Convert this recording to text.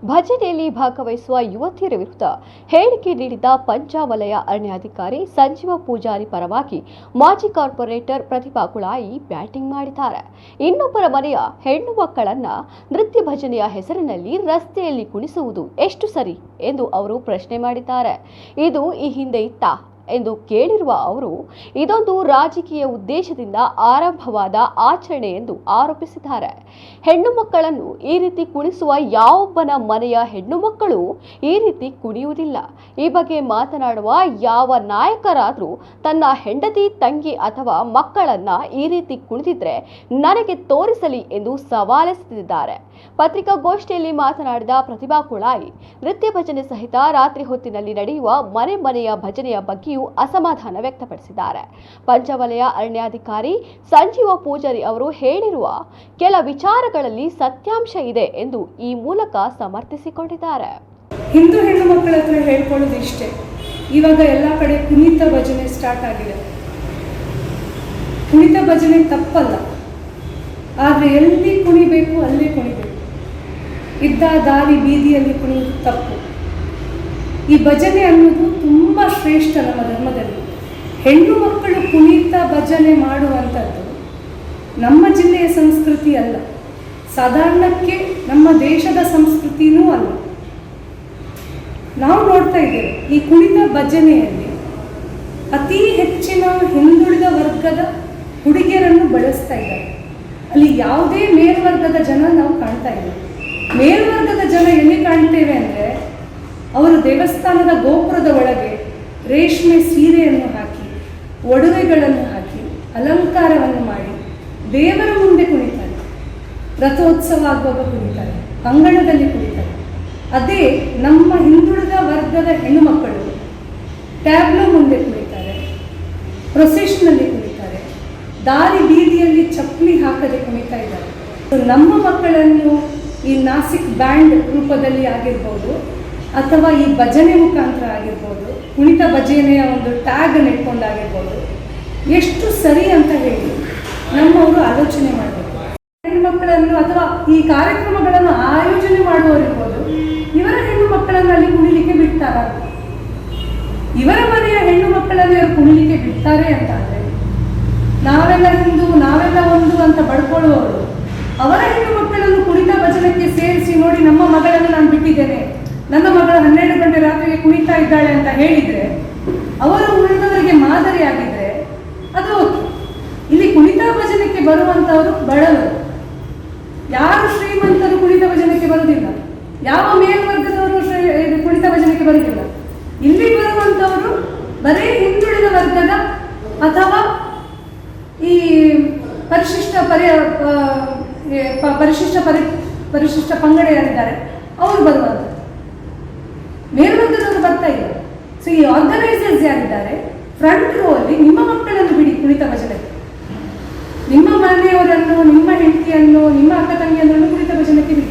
ಭಜನೆಯಲ್ಲಿ ಭಾಗವಹಿಸುವ ಯುವತಿಯರ ವಿರುದ್ಧ ಹೇಳಿಕೆ ನೀಡಿದ ಪಂಚವಲಯ ಅರಣ್ಯಾಧಿಕಾರಿ ಸಂಜೀವ ಪೂಜಾರಿ ಪರವಾಗಿ ಮಾಜಿ ಕಾರ್ಪೊರೇಟರ್ ಪ್ರತಿಭಾ ಕುಳಾಯಿ ಬ್ಯಾಟಿಂಗ್ ಮಾಡಿದ್ದಾರೆ. ಇನ್ನೊಬ್ಬರ ಮನೆಯ ಹೆಣ್ಣು ಮಕ್ಕಳನ್ನ ನೃತ್ಯ ಭಜನೆಯ ಹೆಸರಿನಲ್ಲಿ ರಸ್ತೆಯಲ್ಲಿ ಕುಣಿಸುವುದು ಎಷ್ಟು ಸರಿ ಎಂದು ಅವರು ಪ್ರಶ್ನೆ ಮಾಡಿದ್ದಾರೆ. ಇದು ಈ ಹಿಂದೆ ಇತ್ತಾ ಎಂದು ಕೇಳಿರುವ ಅವರು ಇದೊಂದು ರಾಜಕೀಯ ಉದ್ದೇಶದಿಂದ ಆರಂಭವಾದ ಆಚರಣೆ ಎಂದು ಆರೋಪಿಸಿದ್ದಾರೆ. ಹೆಣ್ಣು ಮಕ್ಕಳನ್ನು ಈ ರೀತಿ ಕುಣಿಸುವ ಯಾವೊಬ್ಬನ ಮನೆಯ ಹೆಣ್ಣು ಮಕ್ಕಳು ಈ ರೀತಿ ಕುಣಿಯುವುದಿಲ್ಲ. ಈ ಬಗ್ಗೆ ಮಾತನಾಡುವ ಯಾವ ನಾಯಕರಾದರೂ ತನ್ನ ಹೆಂಡತಿ, ತಂಗಿ ಅಥವಾ ಮಕ್ಕಳನ್ನ ಈ ರೀತಿ ಕುಣಿದಿದ್ರೆ ನನಗೆ ತೋರಿಸಲಿ ಎಂದು ಸವಾಲೆಸೆದಿದ್ದಾರೆ. ಪತ್ರಿಕಾಗೋಷ್ಠಿಯಲ್ಲಿ ಮಾತನಾಡಿದ ಪ್ರತಿಭಾ ಕುಳಾಯಿ, ನೃತ್ಯ ಭಜನೆ ಸಹಿತ ರಾತ್ರಿ ಹೊತ್ತಿನಲ್ಲಿ ನಡೆಯುವ ಮನೆ ಮನೆಯ ಭಜನೆಯ ಬಗ್ಗೆಯೂ ಅಸಮಾಧಾನ ವ್ಯಕ್ತಪಡಿಸಿದ್ದಾರೆ. ಪಂಚವಲಯ ಅರಣ್ಯಾಧಿಕಾರಿ ಸಂಜೀವ ಪೂಜಾರಿ ಅವರು ಹೇಳಿರುವ ಕೆಲ ವಿಚಾರಗಳಲ್ಲಿ ಸತ್ಯಾಂಶ ಇದೆ ಎಂದು ಈ ಮೂಲಕ ಸಮರ್ಥಿಸಿಕೊಂಡಿದ್ದಾರೆ. ಹಿಂದೂ ಹೆಣ್ಣು ಮಕ್ಕಳ ಹತ್ರ ಹೇಳ್ಕೊಳ್ಳೋದು ಇಷ್ಟೇ, ಇವಾಗ ಎಲ್ಲ ಕಡೆ ಕುಣಿತ ಭಜನೆ ಸ್ಟಾರ್ಟ್ ಆಗಿದೆ. ಕುಣಿತ ಭಜನೆ ತಪ್ಪಲ್ಲ, ಆದರೆ ಎಲ್ಲಿ ಕುಣಿಬೇಕು ಅಲ್ಲೇ ಕುಣಿಬೇಕು. ಇದ್ದ ದಾರಿ ಬೀದಿಯಲ್ಲಿ ಕುಣಿಯುವುದು ತಪ್ಪು. ಈ ಭಜನೆ ಅನ್ನೋದು ತುಂಬ ಶ್ರೇಷ್ಠ ನಮ್ಮ ಧರ್ಮದಲ್ಲಿ. ಹೆಣ್ಣು ಮಕ್ಕಳು ಕುಣಿತ ಭಜನೆ ಮಾಡುವಂಥದ್ದು ನಮ್ಮ ಜಿಲ್ಲೆಯ ಸಂಸ್ಕೃತಿ ಅಲ್ಲ, ಸಾಧಾರಣಕ್ಕೆ ನಮ್ಮ ದೇಶದ ಸಂಸ್ಕೃತಿನೂ ಅಲ್ಲ. ನಾವು ನೋಡ್ತಾ ಇದ್ದೇವೆ ಈ ಕುಣಿತ ಭಜನೆಯಲ್ಲಿ ಅತಿ ಹೆಚ್ಚಿನ ಹಿಂದುಳಿದ ವರ್ಗದ ಹುಡುಗಿಯರನ್ನು ಬಳಸ್ತಾ ಇದ್ದಾರೆ. ಅಲ್ಲಿ ಯಾವುದೇ ಮೇಲ್ವರ್ಗದ ಜನ ನಾವು ಕಾಣ್ತಾ ಇಲ್ಲ. ಮೇಲ್ವರ್ಗದ ಜನ ಎಲ್ಲಿ ಕಾಣ್ತೇವೆ ಅಂದರೆ, ಅವರು ದೇವಸ್ಥಾನದ ಗೋಪುರದ ಒಳಗೆ ರೇಷ್ಮೆ ಸೀರೆಯನ್ನು ಹಾಕಿ, ಒಡವೆಗಳನ್ನು ಹಾಕಿ, ಅಲಂಕಾರವನ್ನು ಮಾಡಿ ದೇವರ ಮುಂದೆ ಕುಣಿತಾರೆ. ರಥೋತ್ಸವ ಆಗುವಾಗ ಕುಣಿತಾರೆ, ಅಂಗಣದಲ್ಲಿ ಕುಣಿತಾರೆ. ಅದೇ ನಮ್ಮ ಹಿಂದುಳಿದ ವರ್ಗದ ಹೆಣ್ಣು ಮಕ್ಕಳು ಟ್ಯಾಬ್ಲೋ ಮುಂದೆ ಕುಣಿತಾರೆ, ಪ್ರೊಸೆಷನಲ್ಲಿ ಕುಣಿತಾರೆ, ದಾರಿ ಬೀದಿಯಲ್ಲಿ ಚಪ್ಪಲಿ ಹಾಕದೆ ಕುಣಿತಾ ಇದ್ದಾರೆ. ನಮ್ಮ ಮಕ್ಕಳನ್ನು ಈ ನಾಸಿಕ್ ಬ್ಯಾಂಡ್ ರೂಪದಲ್ಲಿ ಆಗಿರ್ಬೋದು ಅಥವಾ ಈ ಭಜನೆ ಮುಖಾಂತರ ಆಗಿರ್ಬೋದು, ಕುಣಿತ ಭಜನೆಯ ಒಂದು ಟ್ಯಾಗ್ ನೆಟ್ಕೊಂಡಾಗಿರ್ಬೋದು, ಎಷ್ಟು ಸರಿ ಅಂತ ಹೇಳಿ ನಮ್ಮವರು ಆಲೋಚನೆ ಮಾಡಬೇಕು. ಹೆಣ್ಣು ಮಕ್ಕಳನ್ನು ಅಥವಾ ಈ ಕಾರ್ಯಕ್ರಮಗಳನ್ನು ಆಯೋಜನೆ ಮಾಡುವವರಿರ್ಬೋದು, ಇವರ ಹೆಣ್ಣು ಮಕ್ಕಳನ್ನು ಅಲ್ಲಿ ಕುಣಿಲಿಕ್ಕೆ ಬಿಡ್ತಾರ? ಇವರ ಮನೆಯ ಹೆಣ್ಣು ಮಕ್ಕಳಲ್ಲಿ ಅವರು ಕುಣಿಲಿಕ್ಕೆ ಬಿಡ್ತಾರೆ ಅಂತ ಅಂದರೆ, ನಾವೆಲ್ಲ ಹಿಂದೂ, ನಾವೆಲ್ಲ ಒಂದು ಅಂತ ಬಡ್ಕೊಳ್ಳುವವರು ಅವರ ಹೆಣ್ಣು ಮಕ್ಕಳನ್ನು ಕುಣಿತ ಭಜನಕ್ಕೆ ಸೇರಿಸಿ, ನೋಡಿ ನಮ್ಮ ಮಗಳನ್ನು ನಾನು ಬಿಟ್ಟಿದ್ದೇನೆ, ನನ್ನ ಮಗಳು 12 ಗಂಟೆ ರಾತ್ರಿಗೆ ಕುಣಿತಾ ಇದ್ದಾಳೆ ಅಂತ ಹೇಳಿದರೆ, ಅವರು ಉಳಿದವರಿಗೆ ಮಾದರಿಯಾಗಿದ್ದರೆ ಅದು ಓಕೆ. ಇಲ್ಲಿ ಕುಣಿತ ಭಜನಕ್ಕೆ ಬರುವಂಥವರು ಬಡವರು, ಯಾರು ಶ್ರೀಮಂತರು ಕುಣಿತ ಭಜನಕ್ಕೆ ಬರುವುದಿಲ್ಲ, ಯಾವ ಮೇಲ್ವರ್ಗದವರು ಕುಣಿತ ಭಜನಕ್ಕೆ ಬರುವುದಿಲ್ಲ. ಇಲ್ಲಿ ಬರುವಂಥವರು ಬರೀ ಹಿಂದುಳಿದ ವರ್ಗದ ಅಥವಾ ಈ ಪರಿಶಿಷ್ಟ ಪಂಗಡ ಯಾರಿದ್ದಾರೆ ಅವರು ಬರುವಂಥದ್ದು. ಮೇಲ್ವರ್ಗದವರು ಬರ್ತಾ ಇಲ್ಲ. ಸೊ ಈ ಆರ್ಗನೈಸರ್ಸ್ ಯಾರಿದ್ದಾರೆ ಫ್ರಂಟ್ ರೋ ಅಲ್ಲಿ, ನಿಮ್ಮ ಮಕ್ಕಳನ್ನು ಬಿಡಿ ಕುಣಿತ ಭಜನೆಗೆ, ನಿಮ್ಮ ಮನೆಯವರನ್ನು, ನಿಮ್ಮ ಹೆಂಡತಿಯನ್ನು, ನಿಮ್ಮ ಅಕ್ಕ ತಂಗಿಯನ್ನು ಕುಣಿತ ಭಜನೆಗೆ ಬಿಡಿ.